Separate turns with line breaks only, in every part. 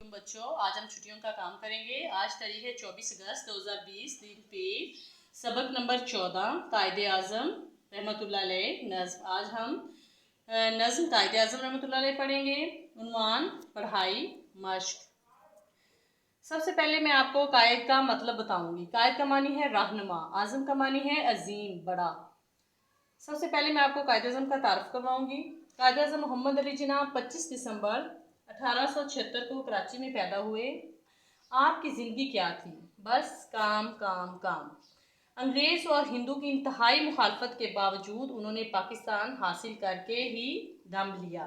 बच्चों, आज हम छुट्टियों का काम करेंगे। आज तारीख है 24 अगस्त 2020, दिन पेज, सबक नंबर 14, कायदे आज़म रहमतुल्लाह अलैह नज़्म। आज हम नज़्म कायदे आज़म रहमतुल्लाह अलैह पढ़ेंगे। उन्वान पढ़ाई मश्क। सबसे पहले मैं आपको कायद का मतलब बताऊंगी। कायद का मानी है रहनुमा, आज़म का मानी है अजीम, बड़ा। सबसे पहले मैं आपको कायद आज़म का तारुफ करवाऊंगी। कायद आज़म मोहम्मद अली जिन्ना 25 दिसंबर 1876 को कराची में पैदा हुए। आपकी ज़िंदगी क्या थी? बस काम काम काम। अंग्रेज़ और हिंदू की इंतहाई मुखालफत के बावजूद उन्होंने पाकिस्तान हासिल करके ही दम लिया।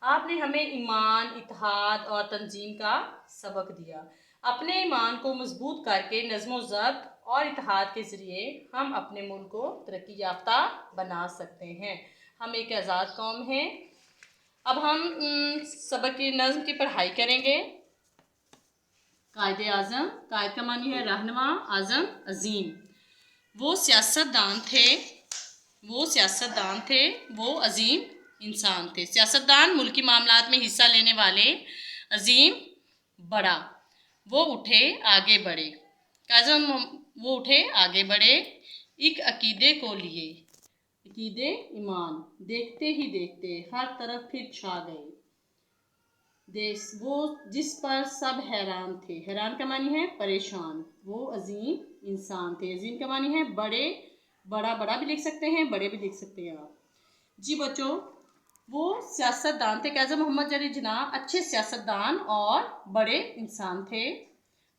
आपने हमें ईमान, इत्तेहाद और तंजीम का सबक दिया। अपने ईमान को मजबूत करके नज़्म व ज़ब्त और इत्तेहाद के ज़रिए हम अपने मुल्क को तरक्की याफ्ता बना सकते हैं। हम एक आज़ाद कौम हैं। अब हम सबक की नज़्म की पढ़ाई करेंगे। कायदे आज़म, कायद का मानी है रहनुमा, आज़म अजीम। वो सियासतदान थे, वो अजीम इंसान थे। सियासतदान मुल्की मामलात में हिस्सा लेने वाले, अजीम बड़ा। वो उठे आगे बढ़े। काज़म वो उठे आगे बढ़े, एक अकीदे को लिए, अकीदे ईमान। देखते ही देखते हर तरफ फिर छा गए देश, वो जिस पर सब हैरान थे। हैरान का मानी है परेशान। वो अजीम इंसान थे। अजीम का मानी है बड़े, बड़ा, बड़ा भी लिख सकते हैं, बड़े भी लिख सकते हैं आप। जी बच्चों, वो सियासतदान थे। काज़ी मोहम्मद अली जिन्ना अच्छे सियासतदान और बड़े इंसान थे।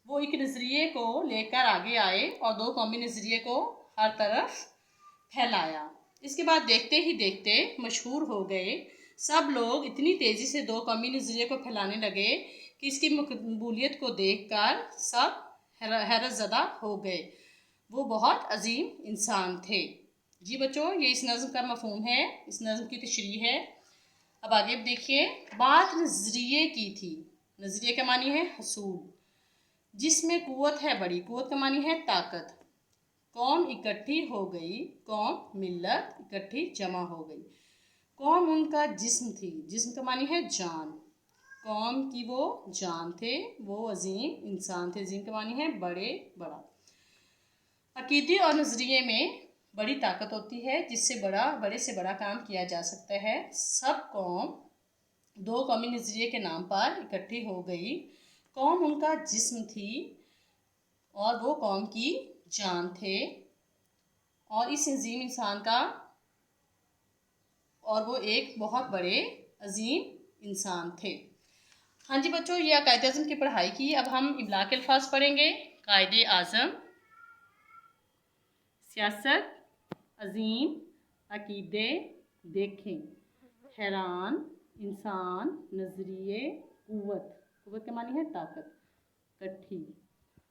वो एक नज़रिए को लेकर आगे आए और दो कौमी नज़रिए को हर तरफ फैलाया। इसके बाद देखते ही देखते मशहूर हो गए। सब लोग इतनी तेज़ी से दो कौमी नज़रिए को फैलाने लगे कि इसकी मकबूलियत को देखकर सब हैरत ज़दा हो गए। वो बहुत अजीम इंसान थे। जी बच्चों, ये इस नज़्म का मफ़हूम है, इस नज़्म की तशरीह है। अब आगे देखिए। बात नज़रिए की थी। नज़रिए का मानी है हसूल। जिसमें कुव्वत है बड़ी, कुव्वत का मानी है ताकत। कौम इकट्ठी हो गई, कौम मिल्लत इकट्ठी जमा हो गई। कौम उनका जिस्म थी, जिस्म का मानी है जान। कौम की वो जान थे, वो अजीम इंसान थे। अजीम का मानी है बड़े, बड़ा। अकीदे और नज़रिए में बड़ी ताकत होती है, जिससे बड़े से बड़ा काम किया जा सकता है। सब कौम दो कौमी नज़रिए के नाम पर इकट्ठी हो गई। कौम उनका जिस्म थी और वो कौम की जान थे। और इस अजीम इंसान का, और वो एक बहुत बड़े अजीम इंसान थे। हाँ जी बच्चों, ये कायदे आज़म की पढ़ाई की। अब हम इमला के अल्फाज पढ़ेंगे। कायदे आज़म, सियासत, अजीम, अकीदे, देखें, हैरान, इंसान, नज़रिए, कुव्वत। कुव्वत का मानी है ताकत, कट्ठी।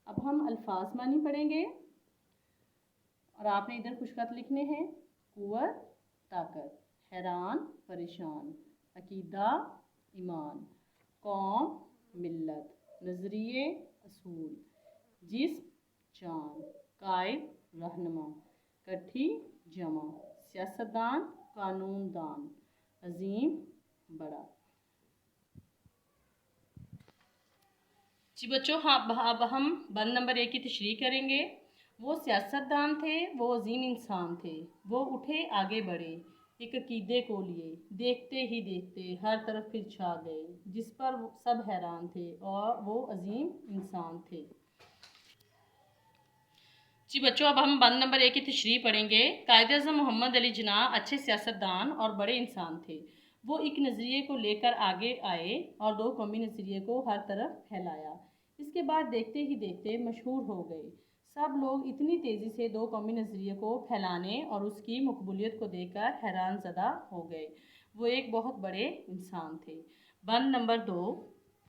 अब हम अल्फाज मानी पढ़ेंगे और आपने इधर कुछ खत लिखने हैं। कुव्वत ताकत, हैरान परेशान, अकीदा ईमान, कौम मिल्लत, नज़रिए असूल, जिस्म जान, कायद रहनुमा, कट्ठी जमा, सियासतदान कानूनदान, अजीम बड़ा। जी बच्चों, हाँ, अब हम बंद नंबर 1 की तशरीह करेंगे। वो सियासतदान थे, वो अजीम इंसान थे। वो उठे आगे बढ़े, एक अकीदे को लिए, देखते ही देखते हर तरफ फिर छा गए, जिस पर सब हैरान थे और वो अजीम इंसान थे। जी बच्चों, अब हम बंद नंबर 1 की तशरीह पढ़ेंगे। कायदे आज़म मोहम्मद अली जिन्ना अच्छे सियासतदान और बड़े इंसान थे। वो एक नज़रिए को लेकर आगे आए और दो कौमी नज़रिए को हर तरफ फैलाया। इसके बाद देखते ही देखते मशहूर हो गए। सब लोग इतनी तेज़ी से दो कौमी नज़रिए को फैलाने और उसकी मकबूलियत को देखकर हैरान ज़दा हो गए। वो एक बहुत बड़े इंसान थे। बंद नंबर 2,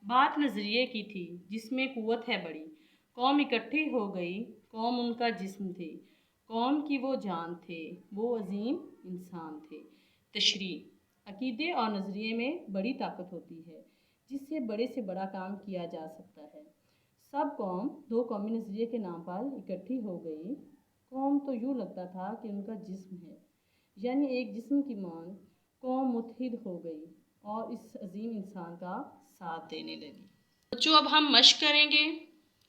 बात नज़रिए की थी, जिसमें कुव्वत है बड़ी। कौम इकट्ठी हो गई, कौम उनका जिस्म थे। कौम की वो जान थे, वो अजीम इंसान थे। तशरीह। अकीदे और नज़रिए में बड़ी ताकत होती है, जिससे बड़े से बड़ा काम किया जा सकता है। सब कौम दो कौमी नज़रिए के नाम पर इकट्ठी हो गई। कौम तो यूँ लगता था कि उनका जिस्म है, यानी एक जिस्म की मान कौम मुत्तहिद हो गई और इस अजीम इंसान का साथ देने लगी। بچوں اب ہم مشق کریں گے.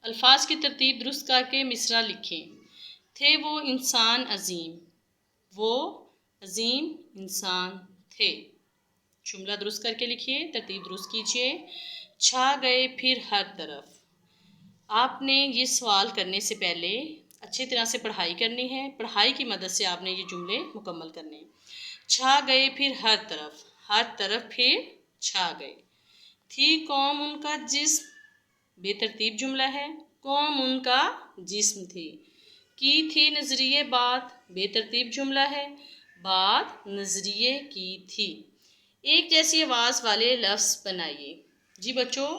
الفاظ کی ترتیب درست کر کے مصرع لکھیں. تھے وہ انسان عظیم، وہ عظیم انسان تھے. جملہ درست کر کے لکھیے، ترتیب درست کیجیے. چھا گئے پھر ہر طرف. آپ نے یہ سوال کرنے سے پہلے اچھی طرح سے پڑھائی کرنی ہے. پڑھائی کی مدد سے آپ نے یہ جملے مکمل کرنے ہیں. چھا گئے پھر ہر طرف پھر چھا گئے. تھی قوم ان کا جسم، بے ترتیب جملہ ہے. قوم ان کا جسم تھی. کی تھی نظریے بات، بے ترتیب جملہ ہے. بات نظریے کی تھی. ایک جیسی آواز والے لفظ بنائیے. جی بچوں،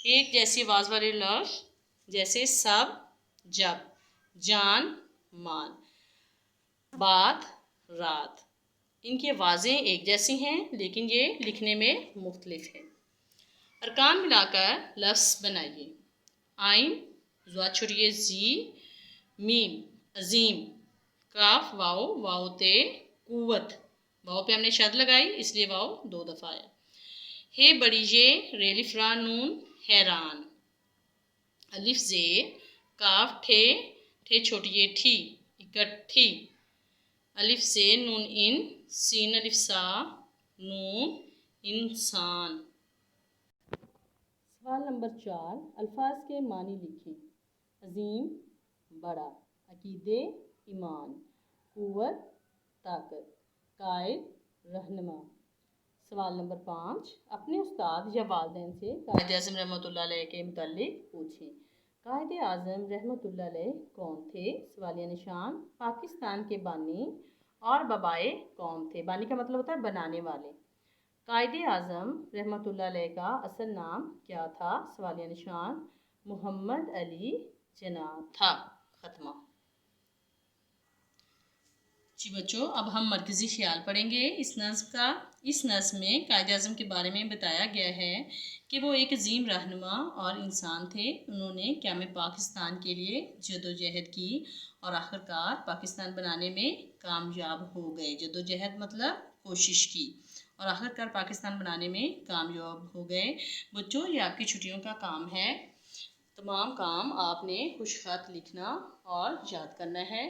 ایک جیسی آواز والے لفظ جیسے سب، جب، جان، مان، بات، رات. ان کی آوازیں ایک جیسی ہیں لیکن یہ لکھنے میں مختلف ہیں. ارکان ملا کر لفظ بنائیے. آئین، زوا چھڑیے زی، میم عظیم، کاف واؤ، واؤ تے قوت. واؤ پہ ہم نے شد لگائی اس لیے واؤ 2 دفعہ آیا. ہے بڑی یہ، ری الف را نون حیران. الف زے، کاف ٹھے، ٹھے چھوٹی یہ ٹھی، اکٹھی. الف سے نون ان، سین الف سا، نون انسان. سوال نمبر 4، الفاظ کے معنی لکھیں. عظیم بڑا، عقیدے ایمان، قوت طاقت، قائد رہنما. سوال نمبر 5، اپنے استاد یا والدین سے قائد اعظم رحمۃ اللہ علیہ کے متعلق پوچھیں. قائد اعظم رحمۃ اللہ علیہ کون تھے؟ سوالیہ نشان. پاکستان کے بانی اور بابائے قوم تھے. بانی کا مطلب ہوتا ہے بنانے والے. قائد اعظم رحمۃ اللہ علیہ کا اصل نام کیا تھا؟ سوالیہ نشان. محمد علی جناح تھا. ختمہ. جی بچوں، اب ہم مرکزی خیال پڑھیں گے اس نظم کا. اس نظم میں قائد اعظم کے بارے میں بتایا گیا ہے کہ وہ ایک عظیم رہنما اور انسان تھے. انہوں نے قیام پاکستان کے لیے جدوجہد کی اور آخرکار پاکستان بنانے میں کامیاب ہو گئے. جدوجہد مطلب کوشش کی اور آخرکار پاکستان بنانے میں کامیاب ہو گئے. بچوں، یہ آپ کی چھٹیوں کا کام ہے. تمام کام آپ نے خوش خط لکھنا اور یاد کرنا ہے.